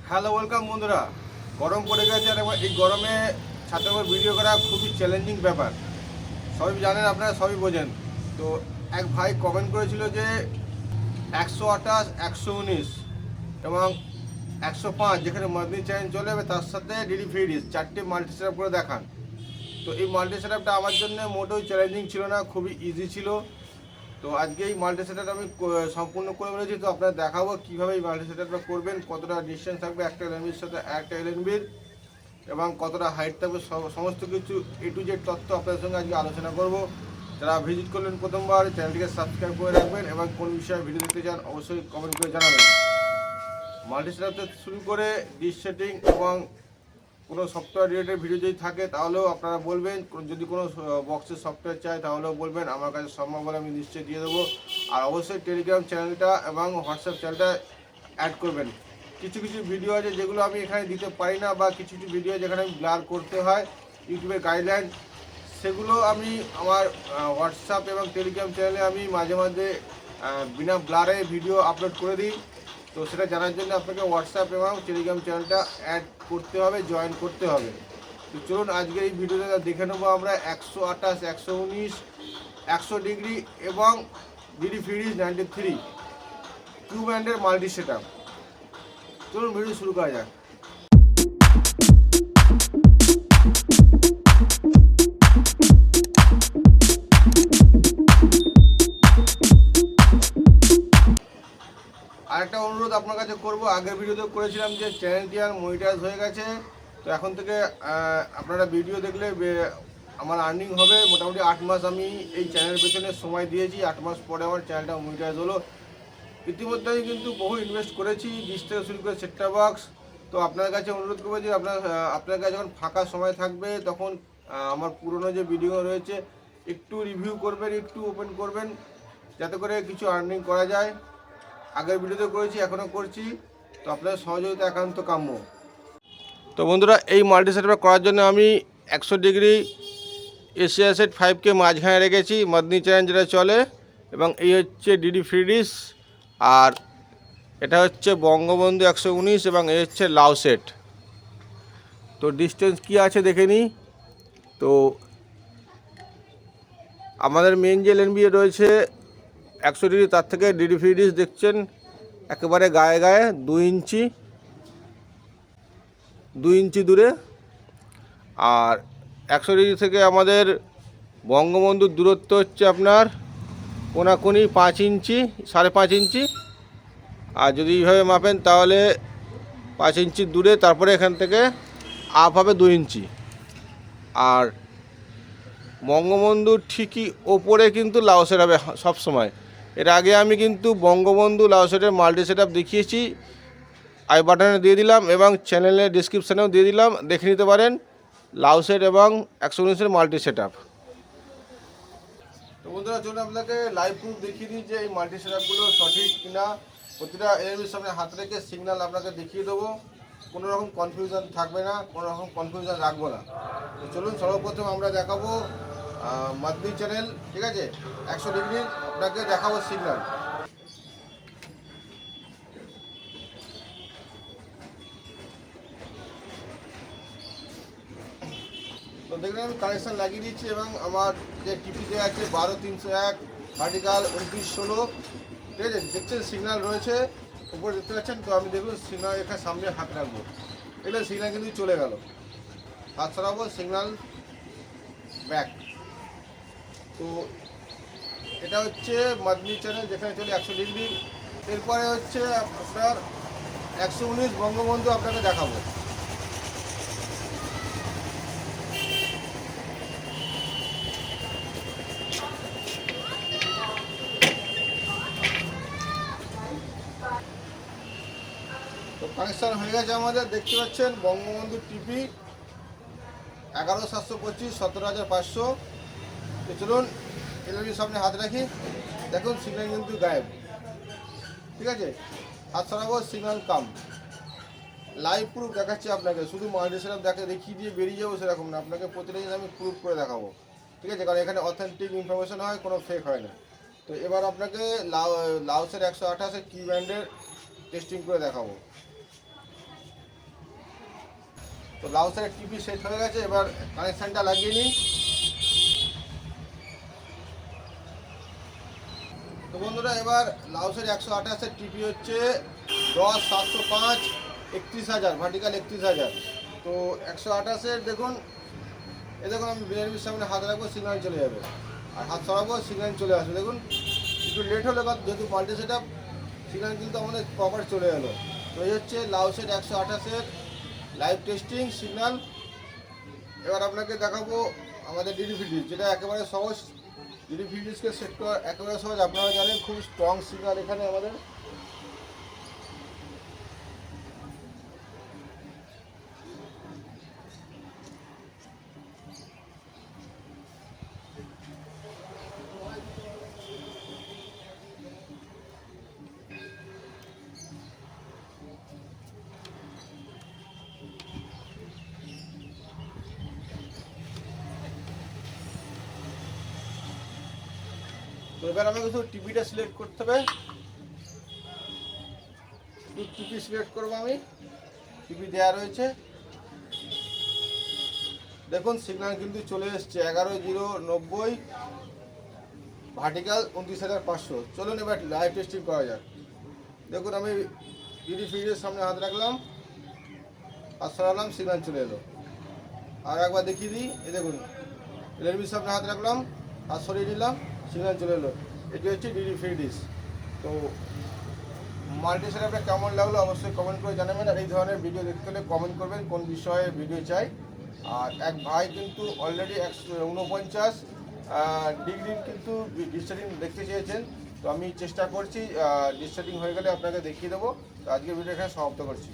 Hello welcome বন্ধুরা। গরম পড়ে গেছে আর এই গরমে ছাদের উপর ভিডিও করা খুবই চ্যালেঞ্জিং ব্যাপার। সবই জানেন, আপনারা সবই বোঝেন। তো এক ভাই কমেন্ট করেছিল যে 128, 119 এবং 105 যেখানে মান্থলি চ্যালেঞ্জ চলে যাবে তার সাথে ডিডি ফ্রি ডিশ 4টে মাল্টি সেট করে দেখান। তো এই মাল্টি সেট আমার জন্য মোটেও চ্যালেঞ্জিং ছিল না, খুবই ইজি ছিল। তো আজকে এই মাল্টি সেটআপ আমি সম্পূর্ণ করে বলেছি। তো আপনারা দেখাবো কীভাবে এই মাল্টি সেটআপটা করবেন, কতটা ডিস্টেন্স থাকবে একটা এলএনবির সাথে একটা এলএনবির, এবং কতটা হাইট থাকবে, সমস্ত কিছু এ টু জেড তথ্য আপনাদের সঙ্গে আজকে আলোচনা করব। যারা ভিজিট করলেন প্রথমবার, চ্যানেলটিকে সাবস্ক্রাইব করে রাখবেন এবং কোন বিষয়ে ভিডিও দেখতে চান অবশ্যই কমেন্ট করে জানাবেন। মাল্টি সেটআপ থেকে শুরু করে ডিশ সেটিং এবং কোনো সফটওয়্যার রিলেটেড ভিডিও যদি থাকে তাহলেও আপনারা বলবেন। যদি কোনো বক্সের সফটওয়্যার চাই তাহলেও বলবেন, আমার কাছে সম্ভব হলে আমি নিশ্চয়ই দিয়ে দেবো। আর অবশ্যই টেলিগ্রাম চ্যানেলটা এবং হোয়াটসঅ্যাপ চ্যানেলটা অ্যাড করবেন। কিছু কিছু ভিডিও আছে যেগুলো আমি এখানে দিতে পারি না, বা কিছু কিছু ভিডিও যেখানে আমি ব্লার করতে হয় ইউটিউবের গাইডলাইন, সেগুলো আমি আমার হোয়াটসঅ্যাপ এবং টেলিগ্রাম চ্যানেলে আমি মাঝে মাঝে বিনা ব্লারে ভিডিও আপলোড করে দিই। তো সেটা জানার জন্য আপনাকে হোয়াটসঅ্যাপ এবং টেলিগ্রাম চ্যানেলটা অ্যাড করতে হবে, জয়েন করতে হবে। তো চলুন আজকে এই ভিডিওটা দেখে নেবো আমরা 128, 119, 100 ডিগ্রি এবং ডিডি ফ্রি ডিশ 93 টু ব্যান্ডের মাল্টি সেটআপ। চলুন ভিডিও শুরু করা যাক। আরেকটা অনুরোধ আপনার কাছে করব, আগের ভিডিওতে করেছিলাম যে চ্যানেলটি আর মনিটাইজ হয়ে গেছে। তো এখন থেকে আপনারা ভিডিও দেখলে আমার আর্নিং হবে। মোটামুটি 8 মাস আমি এই চ্যানেলের পেছনে সময় দিয়েছি, 8 মাস পরে আমার চ্যানেলটা মনিটাইজ হলো। ইতিমধ্যে আমি কিন্তু বহু ইনভেস্ট করেছি, ডিশ থেকে শুরু করে সেটটা বক্স। তো আপনার কাছে অনুরোধ করবো যে আপনার কাছে যখন ফাঁকা সময় থাকবে তখন আমার পুরনো যে ভিডিও রয়েছে একটু রিভিউ করবেন, একটু ওপেন করবেন, যাতে করে কিছু আর্নিং করা যায়। আগের ভিডিওতে করেছি, এখনও করছি। তো আপনাদের সহযোগিতা একান্ত কাম্য। তো বন্ধুরা, এই মাল্টি সেটআপ করার জন্য আমি 100 ডিগ্রি এশিয়া সেট 5কে মাঝখানে রেখেছি, মাদনি চ্যানেল যেটা চলে, এবং এই হচ্ছে ডিডি ফ্রি ডিশ, আর এটা হচ্ছে বঙ্গবন্ধু 119, এবং এই হচ্ছে লাউ সেট। তো ডিস্টেন্স কী আছে দেখে নিই। তো আমাদের মেন যে এলএনবি রয়েছে 100 ডিগ্রি, তার থেকে ডিডি ফ্রি ডিশ দেখছেন একেবারে গায়ে গায়ে 2 ইঞ্চি দূরে। আর 100 ডিগ্রি থেকে আমাদের বঙ্গবন্ধুর দূরত্ব হচ্ছে আপনার কোনাকুনি 5 ইঞ্চি, 5.5 ইঞ্চি। আর যদি এইভাবে মাপেন তাহলে 5 ইঞ্চি দূরে, তারপরে এখান থেকে আপ হবে 2 ইঞ্চি। আর বঙ্গবন্ধুর ঠিকই ওপরে কিন্তু লাউ সেট হবে সবসময়। এর আগে আমি কিন্তু বঙ্গবন্ধু লাউ সেটের মাল্টি সেটআপ দেখিয়েছি, আই বাটনে দিয়ে দিলাম এবং চ্যানেলের ডিসক্রিপশানেও দিয়ে দিলাম, দেখে নিতে পারেন লাউ সেট এবং 119-এর মাল্টি সেটআপ। তো বন্ধুরা, চলুন আপনাকে লাইভ প্রুফ দেখিয়ে দিই যে এই মাল্টি সেটআপগুলো সঠিক কিনা। প্রতিটা এলএনবির সামনে হাত রেখে সিগন্যাল আপনাকে দেখিয়ে দেবো, কোনো রকম কনফিউশন থাকবে না, কোনো রকম কনফিউশন রাখবো না। তো চলুন সর্বপ্রথম আমরা দেখাবো মাদনি চ্যানেল, ঠিক আছে, 100 ডিগ্রি আপনাকে দেখাবো সিগন্যাল। তো দেখলেন আমি কানেকশান লাগিয়ে দিচ্ছি, এবং আমার যে টিপিতে আছে 12-301 ভার্টিকাল 29-16, ঠিক আছে। দেখছেন সিগন্যাল রয়েছে উপরে, দেখতে পাচ্ছেন। তো আমি দেখুন সিগন্যাল এখানে সামনে হাত রাখবো, এগুলো সিগন্যাল কিন্তু চলে গেল, হাত সরাবো, সিগন্যাল ব্যাক। তো এটা হচ্ছে মাদনি চ্যানেল যেখানে চলে 100 ডিগ্রি। এরপরে হচ্ছে আপনার 119 বঙ্গবন্ধু আপনাকে দেখাবো। তো কানেকশান হয়ে গেছে আমাদের, দেখতে পাচ্ছেন বঙ্গবন্ধু টিপি 11725, 17500। তো চলুন এলএনবির সামনে হাত রাখি, দেখুন সিগন্যাল কিন্তু গায়েব, ঠিক আছে। হাত সরাবো, সিগন্যাল কাম। লাইভ প্রুফ দেখাচ্ছি আপনাকে, শুধু মাল্টি সেটআপ দেখিয়ে দিয়ে বেরিয়ে যাবো সেরকম না, আপনাকে প্রতিটা জিনিস আমি প্রুফ করে দেখাবো, ঠিক আছে, কারণ এখানে অথেন্টিক ইনফরমেশন হয়, কোনো ফেক হয় না। তো এবার আপনাকে লাউসের 128-এর কি ব্যান্ডের টেস্টিং করে দেখাবো। তো লাউসের টিপি সেট হয়ে গেছে, এবার কানেকশানটা লাগিয়ে নিই। তো বন্ধুরা এবার লাউসের 128-এর টিপি হচ্ছে 10-705 31,000 ভার্টিক্যাল 31,000। তো 128-এর দেখুন, দেখুন আমি বিএনবির সামনে হাত রাখবো সিগন্যাল চলে যাবে, আর হাত সরাবো সিগন্যাল চলে আসবে। দেখুন একটু লেট হলে বা যেহেতু মাল্টি সেট আপ, সিগন্যাল কিন্তু আমাদের প্রপার চলে এলো। তো এই হচ্ছে লাউসের 128-এর লাইভ টেস্টিং সিগন্যাল। এবার আপনাকে দেখাবো আমাদের ডিডিভিডি, যেটা একেবারে সহজ। ডিডিভিডিসকে সেট করা একেবারে সহজ, আপনারা জানেন খুব স্ট্রং সিগন্যাল এখানে আমাদের। তো এবার আমাকে শুধু টিপিটা সিলেক্ট করতে হবে, টিপি সিলেক্ট করবো আমি, টিপি দেওয়া রয়েছে। দেখুন সিগন্যাল কিন্তু চলে এসছে 11,090 ভার্টিক্যাল 29,500। চলুন এবার লাইভ টেস্টিং করা যাক। দেখুন আমি ডিডিভিডির সামনে হাত রাখলাম, আর সরালাম, সিগন্যাল চলে এলো। আর একবার দেখিয়ে দিই, এই দেখুন রেডমির সামনে হাত রাখলাম আর সরিয়ে নিলাম, সিগন্যাল চলে এলো। এটি হচ্ছে ডিডিভিডিস। তো মাল্টি সেটআপটা কেমন লাগলো অবশ্যই কমেন্ট করে জানাবেন। আর এই ধরনের ভিডিও দেখতে হলে কমেন্ট করবেন কোন বিষয়ে ভিডিও চাই। আর এক ভাই কিন্তু অলরেডি 149 ডিগ্রির কিন্তু ডিসচার্জিং দেখতে চেয়েছেন, তো আমি চেষ্টা করছি ডিসচার্জিং হয়ে গেলে আপনাকে দেখিয়ে দেবো। তো আজকে ভিডিও এখানে সমাপ্ত করছি।